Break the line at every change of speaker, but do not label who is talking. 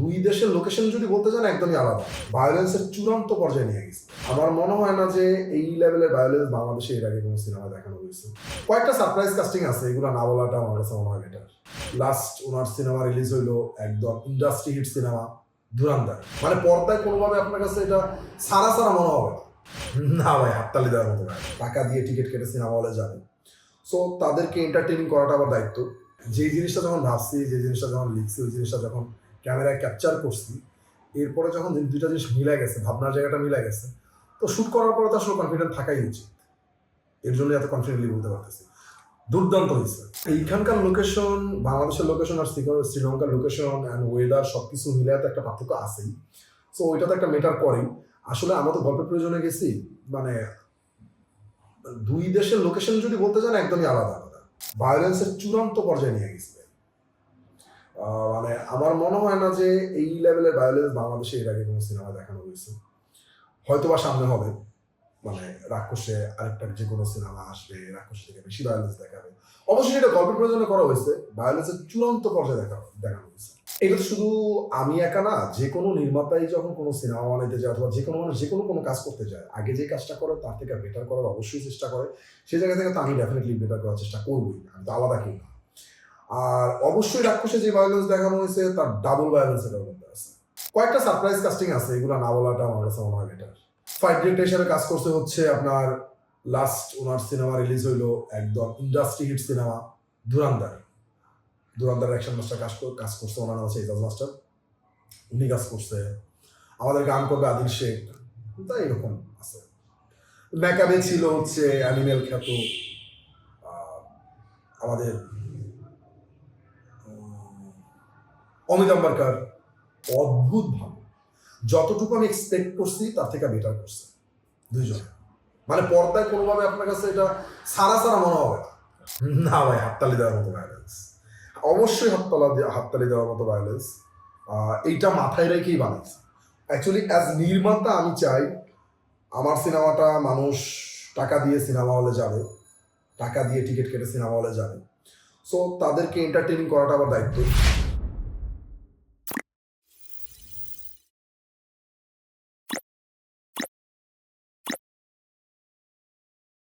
দুই দেশের লোকেশন যদি বলতে চান একদমই আলাদা। ভায়োলেন্সের চূড়ান্ত পর্যায়ে নিয়ে গেছে। আমার মনে হয় না যে এই লেভেলের ভায়োলেন্স বাংলাদেশে এর আগে কোনো সিনেমা দেখানো হয়েছে। কয়েকটা সারপ্রাইজ কাস্টিং আছে, এগুলো না বলাটা আমার কাছে মনে হয় বেটার। লাস্ট ওনার সিনেমা রিলিজ হইলো একদম ইন্ডাস্ট্রি হিট সিনেমা ধুরান্ধার। মানে পর্দায় কোনোভাবে আপনার কাছে এটা সারা সারা মনে হবে না ভাই, হাততালি দেওয়ার মতো ভাই। টাকা দিয়ে টিকিট কেটে সিনেমা হলে যাবে, সো তাদেরকে এন্টারটেইনিং করাটা আমার দায়িত্ব। যে জিনিসটা যখন ভাবছি, যে জিনিসটা যখন লিখছি, ওই জিনিসটা যখন ক্যামেরায় ক্যাপচার করছি, এরপরে যখন দুইটা জিনিস মিলে গেছে, ভাবনার জায়গাটা মিলে গেছে, তো শ্যুট করার পরে তো আসলে কনফিডেন্ট থাকাই উচিত। এর জন্য এত কনফিডেন্টলি বলতে পারতেছি দুর্দান্ত হয়েছে। এইখানকার লোকেশন, বাংলাদেশের লোকেশন আর শ্রীলঙ্কার লোকেশন অ্যান্ড ওয়েদার সবকিছু মিলে তো একটা পার্থক্য আছেই। সো ওইটা তো একটা মেটার করেই। আসলে আমরা তো গল্পের প্রয়োজনে গেছি, মানে দুই দেশের লোকেশন যদি বলতে চান একদমই আলাদা আলাদা। ভায়োলেন্সের চূড়ান্ত পর্যায়ে নিয়ে গেছে। মানে আমার মনে হয় না যে এই লেভেলের ভায়োলেন্স বাংলাদেশে এর আগে কোনো সিনেমা দেখানো হয়েছে। হয়তো বা সামনে হবে, মানে রাক্ষসে আরেকটা যে কোনো সিনেমা আসবে, রাক্ষস থেকে বেশি ভায়োলেন্স দেখাবে। অবশ্যই এটা গল্পের প্রয়োজনে করা হয়েছে, ভায়োলেন্সের চূড়ান্ত পর্যায়ে দেখানো হয়েছে। এটা তো শুধু আমি একা না, যে কোনো নির্মাতাই যখন কোনো সিনেমা বানাইতে যায় অথবা যে কোনো মানুষ যে কোনো কাজ করতে যায়, আগে যে কাজটা করে তার থেকে বেটার করার অবশ্যই চেষ্টা করে। সেই জায়গা থেকে তো আমি ডেফিনেটলি বেটার করার চেষ্টা করবই, আমি তো আলাদা কেউ না। আর অবশ্যই রাক্ষসে যে ভায়োলেন্স দেখানো হয়েছে তার ডাবল ভায়োলেন্স এটার মধ্যে আছে। কয়েকটা সারপ্রাইজ কাস্টিং আছে, এগুলো না বলাটা আমার কাছে মনে হয় বেটার। ফাইট ডিরেক্টর হিসেবে কাজ করতে হচ্ছে আপনার, লাস্ট ওনার সিনেমা রিলিজ হইলো একদম industry hit cinema Dhurandhar. Dhurandhar action master কাজ করছে, ওনার নাম হচ্ছে এজাজ মাস্টার, উনি কাজ করছে। আমাদের গান করবে আদিল শেখ, তাই এরকম আছে। মেকআপে ছিল হচ্ছে অ্যানিমেল খ্যাত আমাদের অমিত আম্বারকার। অদ্ভুত ভালো, যতটুকু আমি এক্সপেক্ট করছি তার থেকে বেটার করছে দুইজন। মানে পর্দায় কোনোভাবে আপনার কাছে এটা সারা সারা মনে হবে না ভাই, হাততালি দেওয়ার মতো ভায়োলেন্স। অবশ্যই হাততালি দেওয়ার মতো ভায়োলেন্স। এইটা মাথায় রেখেই বানাইছে। অ্যাকচুয়ালি অ্যাজ নির্মাতা আমি চাই আমার সিনেমাটা মানুষ টাকা দিয়ে সিনেমা হলে যাবে, টাকা দিয়ে টিকিট কেটে সিনেমা হলে যাবে, সো তাদেরকে এন্টারটেইনিং করাটা আমার দায়িত্ব।